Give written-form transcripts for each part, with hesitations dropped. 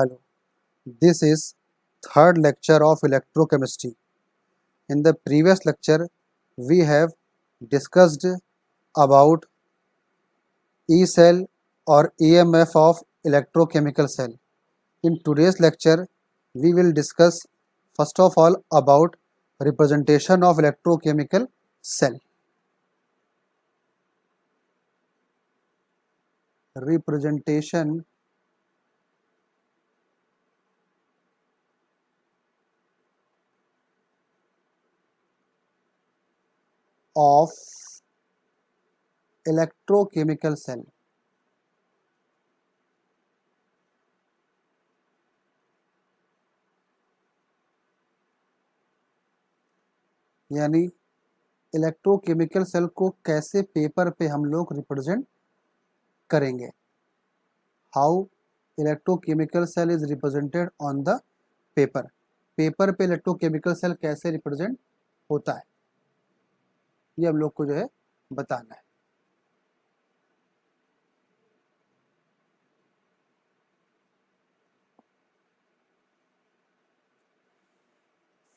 Hello, this is third lecture of electrochemistry. In the previous lecture, we have discussed about E cell or EMF of electrochemical cell. In today's lecture, we will discuss first of all about representation of electrochemical cell. Representation of electrochemical cell. यानी electrochemical cell को कैसे paper पे हम लोग represent करेंगे. How electrochemical cell is represented on the paper. Paper पे electrochemical cell कैसे represent होता है ये हम लोग को जो है बताना है.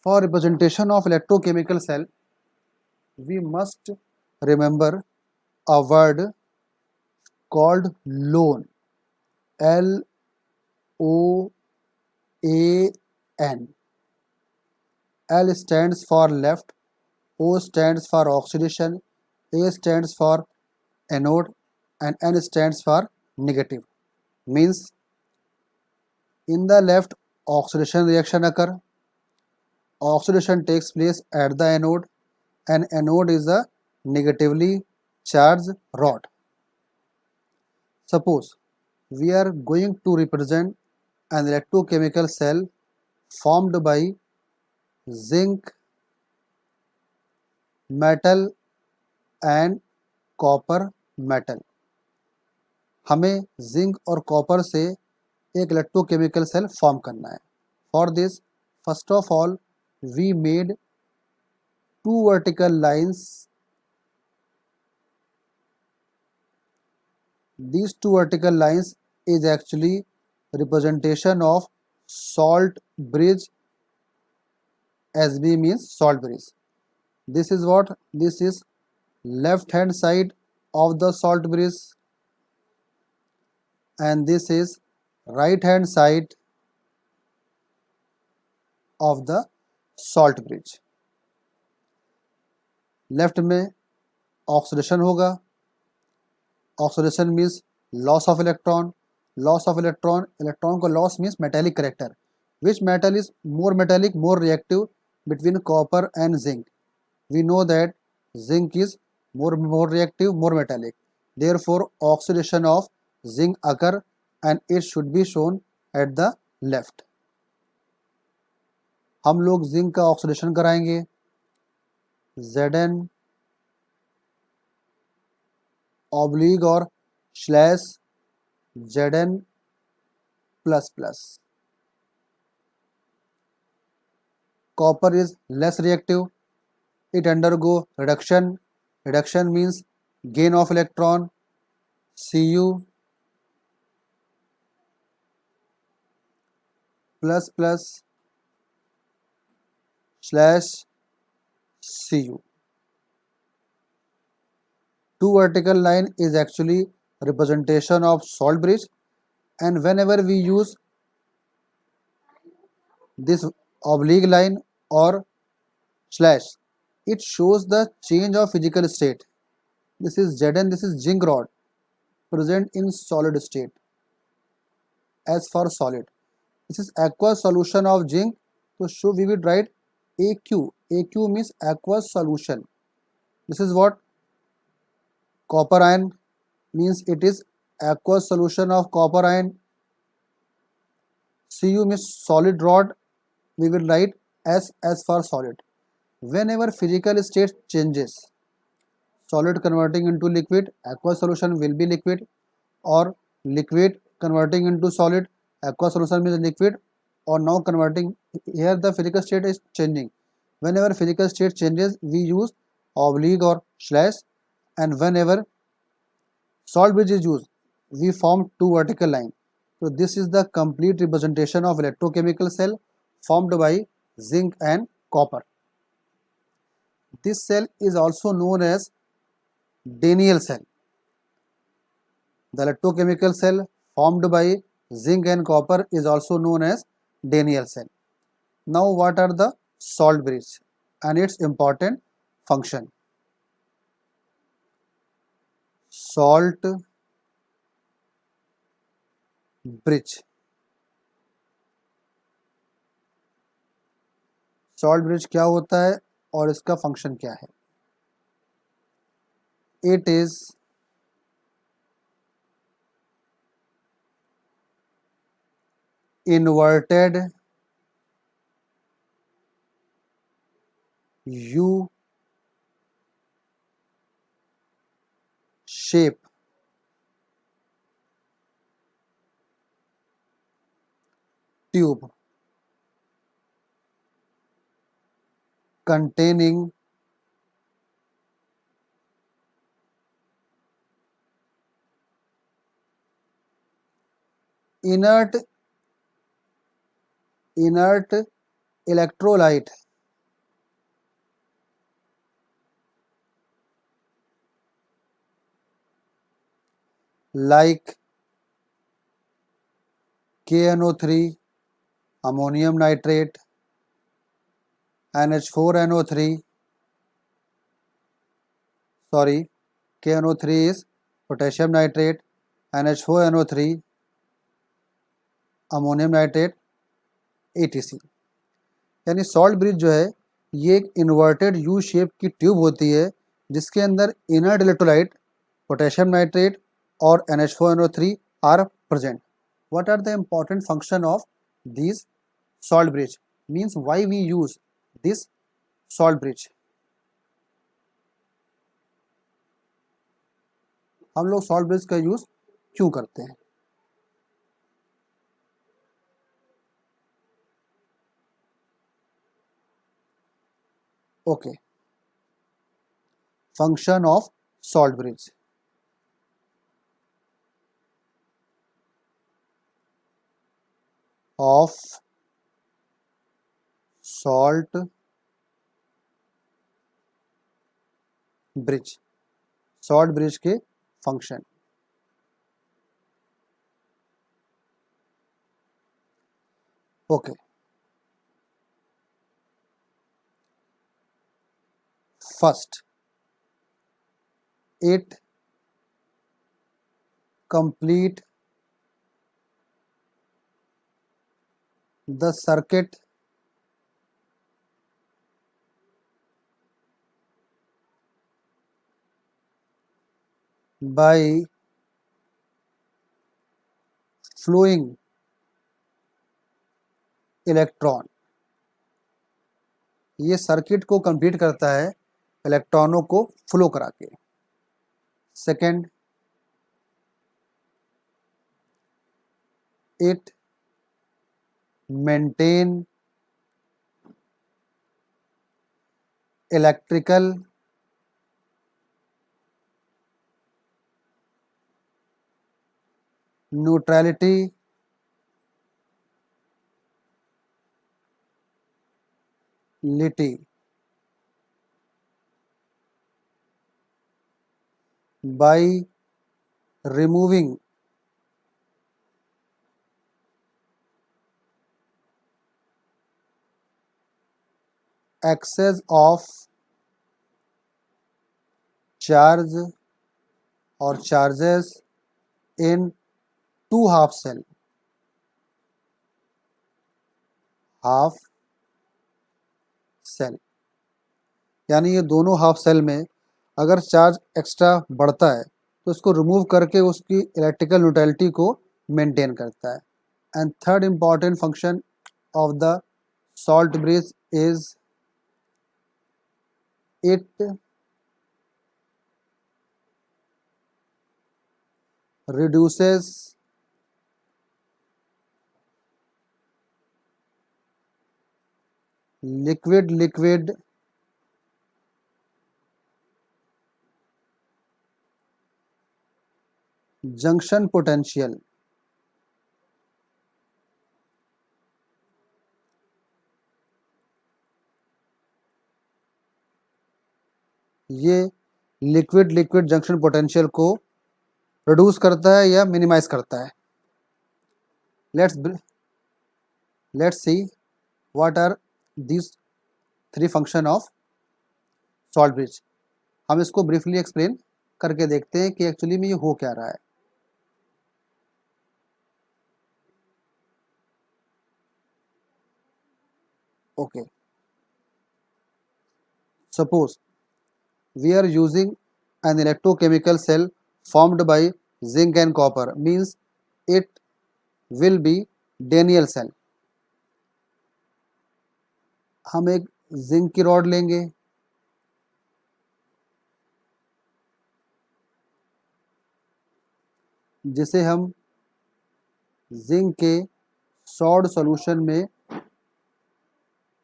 For representation of electrochemical cell, we must remember a word called lone. L-O-A-N. L stands for left, O stands for oxidation, A stands for anode, and N stands for negative. Means in the left oxidation reaction occur. Oxidation takes place at the anode, and anode is a negatively charged rod. Suppose we are going to represent an electrochemical cell formed by zinc, metal and copper metal. हमें zinc और copper से एक electrochemical cell form करना है. For this first of all we made two vertical lines. These two vertical lines is actually representation of salt bridge. SB means salt bridge. This is what? This is left hand side of the salt bridge, and this is right hand side of the salt bridge. Left में oxidation होगा. Oxidation means loss of electron. Loss of electron, electron को loss means metallic character. Which metal is more metallic, more reactive between copper and zinc? We know that zinc is more reactive, more metallic. Therefore, oxidation of zinc occur and it should be shown at the left. हम लोग zinc का oxidation कराएंगे. Zn oblique और slash Zn plus plus. Copper is less reactive. It undergo reduction. Reduction means gain of electron. Cu plus plus slash Cu. Two vertical line is actually representation of salt bridge, and whenever we use this oblique line or slash, it shows the change of physical state. This is Zn, this is zinc rod present in solid state. As for solid, this is aqueous solution of zinc, so we will write AQ. AQ means aqueous solution. This is what? Copper ion means it is aqueous solution of copper ion. Cu means solid rod, we will write S as for solid. Whenever physical state changes, solid converting into liquid, aqueous solution will be liquid, or liquid converting into solid, aqueous solution means liquid, or now converting. Here the physical state is changing. Whenever physical state changes, we use oblique or slash, and whenever salt bridge is used, we form two vertical line. So this is the complete representation of electrochemical cell formed by zinc and copper. This cell is also known as Daniell cell. The electrochemical cell formed by zinc and copper is also known as Daniell cell. Now what are the salt bridge and its important function? Salt bridge. Salt bridge क्या होता है और इसका function क्या है? It is inverted U shape tube containing inert electrolyte like KNO3, ammonium nitrate, NH4NO3, sorry, KNO3 is potassium nitrate, NH4NO3 ammonium nitrate ATC। यानी salt bridge जो है ये एक इन्वर्टेड यू शेप की ट्यूब होती है जिसके अंदर इनर्ट इलेक्ट्रोलाइट पोटेशियम नाइट्रेट और NH4NO3 are present. What are the important function of these salt bridge? Means why we use this salt bridge? हम लोग सॉल्ट ब्रिज का यूज क्यों करते हैं? Okay, function of salt bridge. Of salt bridge, salt bridge के function. Okay, first it complete the circuit by flowing electron. ये circuit को complete करता है इलेक्ट्रॉनों को फ्लो करा के। Second, it maintain electrical neutrality by removing excess of charge or charges in two half cell, half cell। यानी ये दोनों हाफ सेल में अगर चार्ज एक्स्ट्रा बढ़ता है तो इसको रिमूव करके उसकी इलेक्ट्रिकल न्यूट्रलिटी को मेंटेन करता है। And third important function of the salt bridge is it reduces liquid junction potential ये लिक्विड लिक्विड जंक्शन पोटेंशियल को प्रोड्यूस करता है या मिनिमाइज करता है। Let's see what are these three function of salt bridge. हम इसको ब्रीफली एक्सप्लेन करके देखते हैं कि एक्चुअली में ये हो क्या रहा है। Okay, suppose we are using an electrochemical cell formed by zinc and copper, means it will be Daniell cell। हम एक जिंक की रॉड लेंगे, जिसे हम जिंक के सॉल्ट सॉल्यूशन में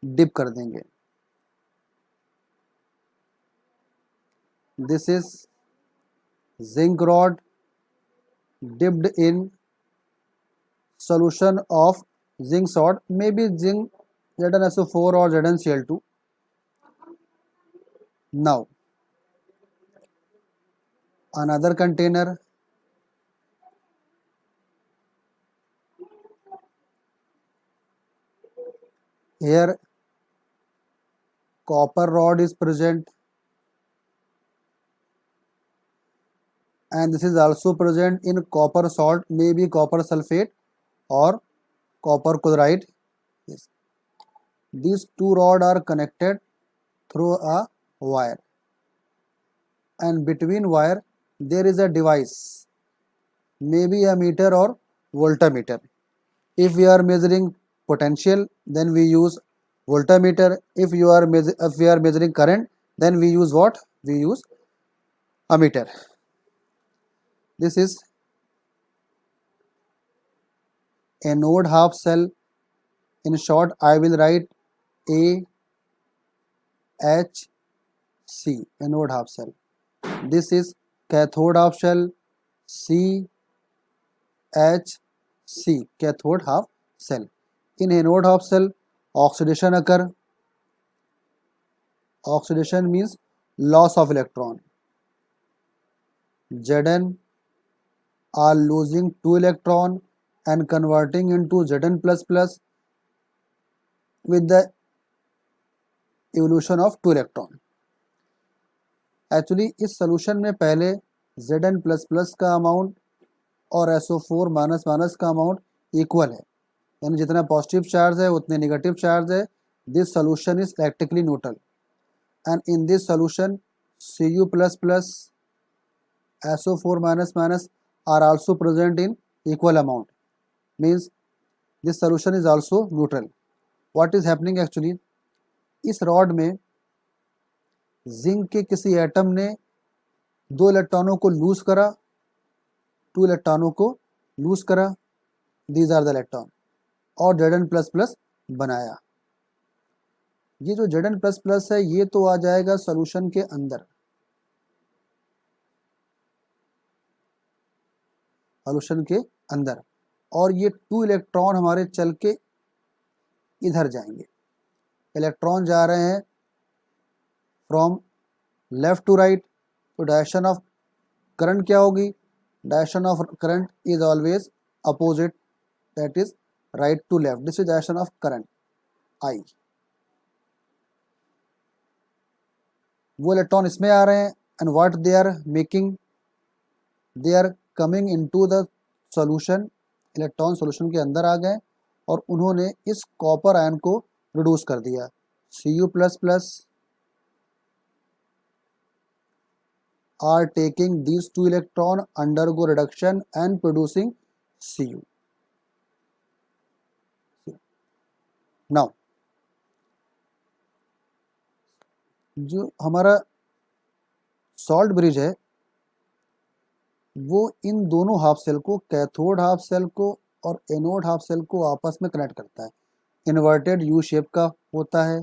डिप कर देंगे। This is zinc rod dipped in solution of zinc salt, maybe zinc ZnSO4 or ZnCl2। Now another container, here copper rod is present and this is also present in copper salt, maybe copper sulfate or copper chloride। Yes. These two rods are connected through a wire, and between wire there is a device, maybe a meter or voltmeter। If we are measuring potential, then we use voltmeter। If we are measuring current, then we use what? We use ammeter। This is anode half cell। In short, I will write AHC, anode half cell। This is cathode half shell, CHC, cathode half cell। In anode half cell, oxidation occur। Oxidation means loss of electron। Zn are losing 2 electron and converting into Zn++ with the evolution of 2 electron। Actually इस solution में पहले Zn++ का amount और SO4- का amount equal है, यानी जितना positive charge है उतने नेगेटिव चार्ज है। This solution is electrically neutral and in this solution Cu++ SO4- are also present in equal amount, means this solution is also neutral। what is happening actually, इस rod में zinc के किसी atom ने 2 इलेक्ट्रॉनों को loose करा, 2 इलेक्ट्रॉनों को लूज करा, दीज आर द इलेक्ट्रॉन, और Zn++ बनाया। ये जो Zn++ है ये तो आ जाएगा सॉल्यूशन के अंदर, सॉल्यूशन के अंदर, और ये 2 इलेक्ट्रॉन हमारे चल के इधर जाएंगे। इलेक्ट्रॉन जा रहे हैं फ्रॉम लेफ्ट टू राइट, तो डायरेक्शन ऑफ करंट क्या होगी? Direction of current is always opposite, that is right to left. This is direction of current I. वो इलेक्ट्रॉन इसमें आ रहे हैं and what they are making, they are coming into the solution. Electron solution के अंदर आ गए और उन्होंने इस कॉपर आयन को प्रोड्यूस कर दिया। Cu++ are taking these 2 electron, undergo reduction and producing Cu। now जो हमारा सॉल्ट ब्रिज है वो इन दोनों हाफ सेल को, कैथोड हाफ सेल को और एनोड हाफ सेल को आपस में कनेक्ट करता है। इन्वर्टेड यू शेप का होता है।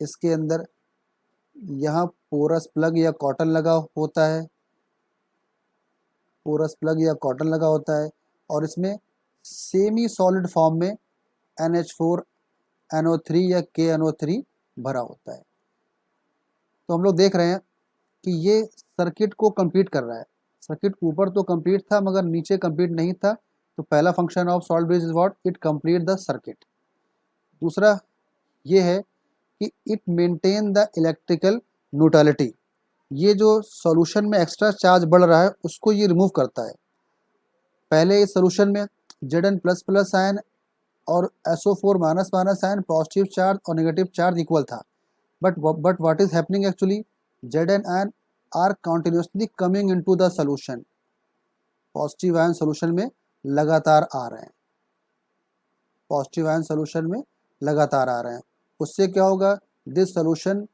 इसके अंदर यहाँ पोरस प्लग या कॉटन लगा होता है, पोरस प्लग या कॉटन लगा होता है, और इसमें सेमी सॉलिड फॉर्म में NH4 NO3 या KNO3 भरा होता है। तो हम लोग देख रहे हैं कि ये सर्किट को कंप्लीट कर रहा है। सर्किट ऊपर तो कंप्लीट था मगर नीचे कंप्लीट नहीं था, तो पहला function of salt bridge is what, it complete the circuit. दूसरा ये है कि it maintain the electrical neutrality, ये जो सॉल्यूशन में एक्स्ट्रा चार्ज बढ़ रहा है उसको ये रिमूव करता है। पहले इस सॉल्यूशन में Zn प्लस प्लस आयन और SO4 minus minus ion, positive charge और नेगेटिव चार्ज इक्वल था, but what is happening actually, Zn ion are continuously coming into the solution, positive ion solution में लगातार आ रहे हैं, पॉजिटिव आयन सॉल्यूशन में लगातार आ रहे हैं। उससे क्या होगा, this solution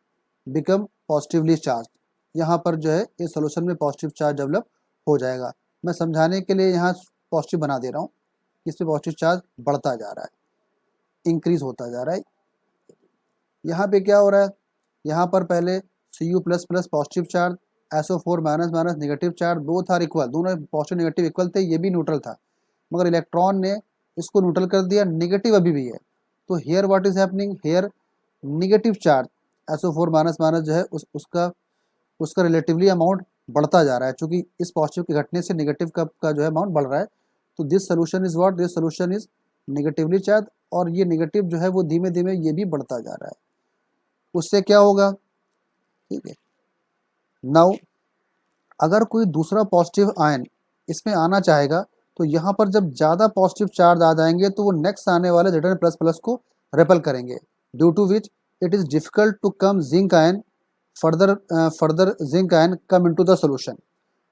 become positively charge, यहाँ पर जो है इस सॉल्यूशन में पॉजिटिव चार्ज डेवलप हो जाएगा। मैं समझाने के लिए यहाँ पॉजिटिव बना दे रहा हूँ, इसमें पॉजिटिव चार्ज बढ़ता जा रहा है, इंक्रीज होता जा रहा है। यहाँ पे क्या हो रहा है, यहाँ पर पहले Cu plus plus positive charge, SO4 minus minus negative charge, both are equal, दोनों पॉजिटिव नेगेटिव इक्वल थे, ये भी न्यूट्रल था, मगर इलेक्ट्रॉन ने इसको न्यूट्रल कर दिया, नेगेटिव अभी भी है। तो here what is happening, here negative charge SO4 minus minus जो है उसका रिलेटिवली अमाउंट बढ़ता जा रहा है, क्योंकि इस पॉजिटिव के घटने से नेगेटिव का जो है अमाउंट बढ़ रहा है। तो this solution is what, this solution is negatively charge, और ये नेगेटिव जो है वो धीमे धीमे ये भी बढ़ता जा रहा है। उससे क्या होगा, ठीक है। नाउ अगर कोई दूसरा पॉजिटिव आयन इसमें आना चाहेगा, तो यहाँ पर जब ज़्यादा पॉजिटिव चार्ज आ जाएंगे तो वो नेक्स्ट आने वाले Zn प्लस प्लस को रेपल करेंगे, due to which it is difficult to come zinc ion further zinc ion come into the solution.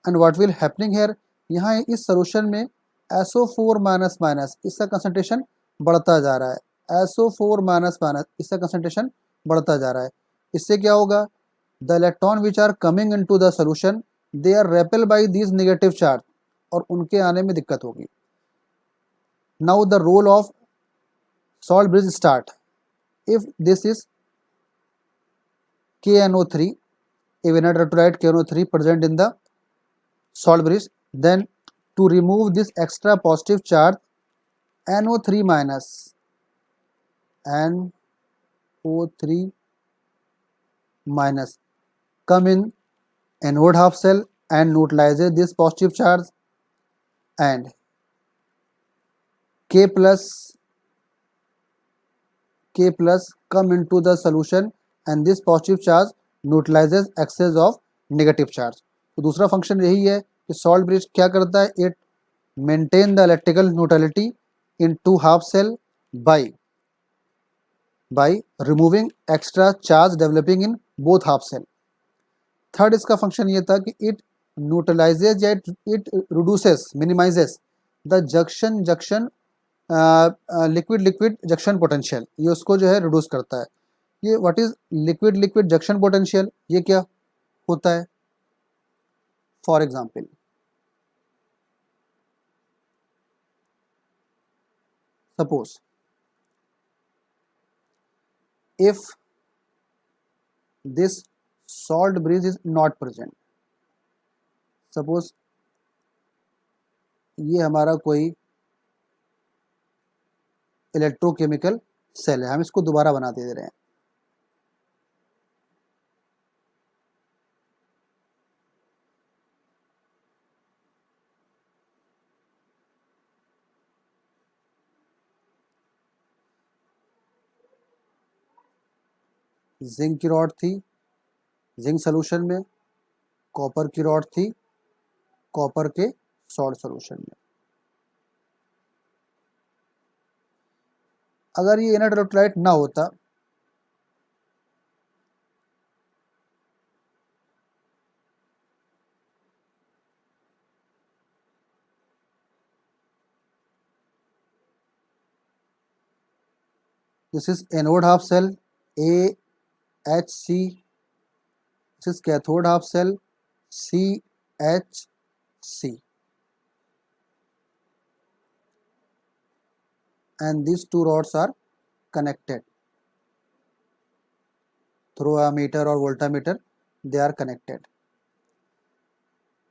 And what will happening here, यहाँ इस सॉल्यूशन में SO4 माइनस माइनस इसका concentration बढ़ता जा रहा है, SO4 माइनस माइनस इसका कंसंट्रेशन बढ़ता जा रहा है। इससे क्या होगा, the electron which are coming into the solution they are repel by these negative charge, और उनके आने में दिक्कत होगी। Now the role of salt bridge start, if this is KNO3, a vanadium electrolyte KNO3 present in the salt bridge, then to remove this extra positive charge NO3 minus come in anode half cell and neutralizes this positive charge, and K plus come into the solution and this positive charge neutralizes excess of negative charge। तो दूसरा function यही है कि salt bridge क्या करता है, it maintain the electrical neutrality in two half cell by removing extra charge developing in both half cell। Third इसका फंक्शन ये था कि इट न्यूट्रलाइजेज या it reduces minimizes the junction liquid junction potential, ये उसको जो है रिड्यूस करता है। ये what is liquid junction potential, ये क्या होता है, for example suppose if this salt bridge is not present, suppose ये हमारा कोई इलेक्ट्रोकेमिकल सेल है, हम इसको दोबारा बना दे रहे हैं। जिंक की रॉड थी, जिंक सोल्यूशन में, कॉपर की रॉड थी, कॉपर के सॉल्ट सोल्यूशन में। अगर ये इनर्ट इलेक्ट्रोलाइट ना होता, this is anode half cell AHC, this is cathode half cell CHC, and these two rods are connected through a meter or voltmeter, they are connected.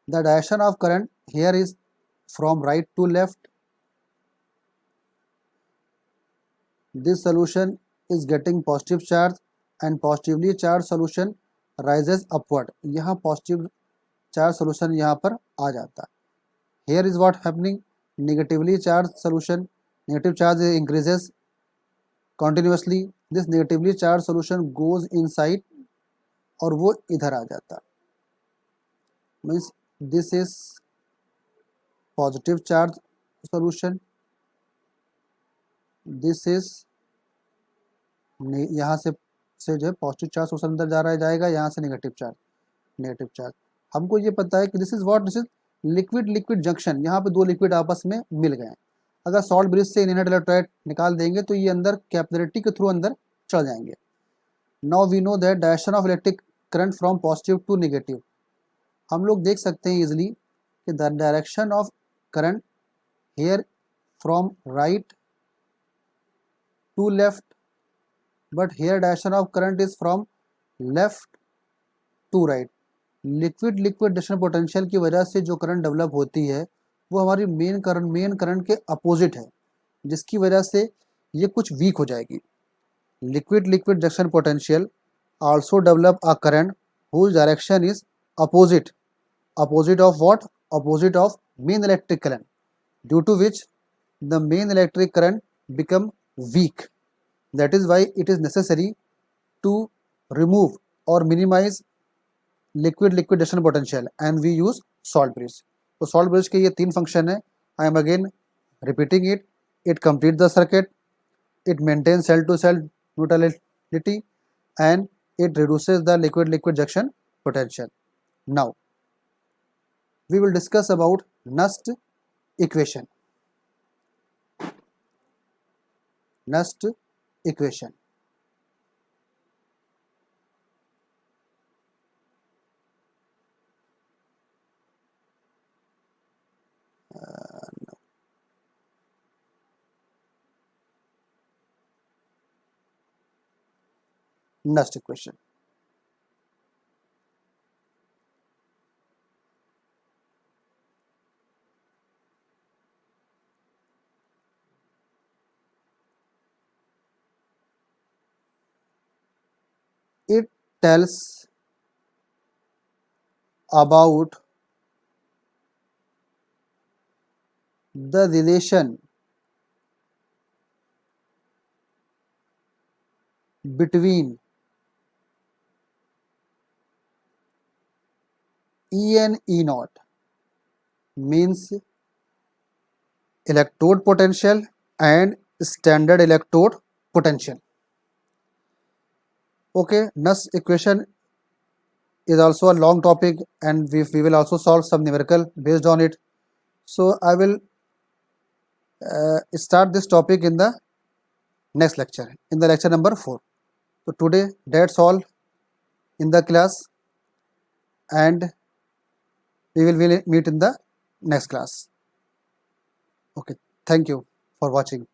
The direction of current here is from right to left. This solution is getting positive charge and positively charged solution rises upward. यहाँ positive charge solution यहाँ पर आ जाता है. Here is what happening. Negatively charged solution, negative charge increases continuously. This negatively charged solution goes inside और वो इधर आ जाता. Means this is positive charge solution. This is यहाँ से जो है पॉजिटिव चार्ज सोल्यूशन अंदर जा रहा है जाएगा, यहाँ से नेगेटिव चार्ज. हमको ये पता है कि this is liquid liquid junction. यहाँ पे दो लिक्विड आपस में मिल गए. अगर सॉल्ट ब्रिज से इनहैंड इलेक्ट्रोलाइट निकाल देंगे तो ये अंदर कैपिलरिटी के थ्रू अंदर चल जाएंगे. Now we know that direction of electric current from positive to negative. हम लोग देख सकते हैं इजिली कि the direction of current here from right to left, but here direction of current is from left to right. Liquid liquid distance potential की वजह से जो करंट डेवलप होती है वो हमारी मेन करंट के अपोजिट है, जिसकी वजह से ये कुछ वीक हो जाएगी. Liquid liquid junction potential also develop a current whose direction is opposite of what? Opposite of main electric current, due to which the main electric current become weak. That is why it is necessary to remove or minimize liquid distant potential and we use salt bridge. तो salt bridge के ये तीन function है. I am again repeating it. It completes the circuit, it maintains cell to cell neutrality and it reduces the liquid junction potential. Now we will discuss about Nast equation. Nast equation. No. Nast equation. It tells about the relation between E and E naught, means electrode potential and standard electrode potential. Okay, Nast equation is also a long topic and we will also solve some numerical based on it. So I will start this topic in the next lecture, in the lecture number 4. So today that's all in the class and we will meet in the next class. Okay, thank you for watching.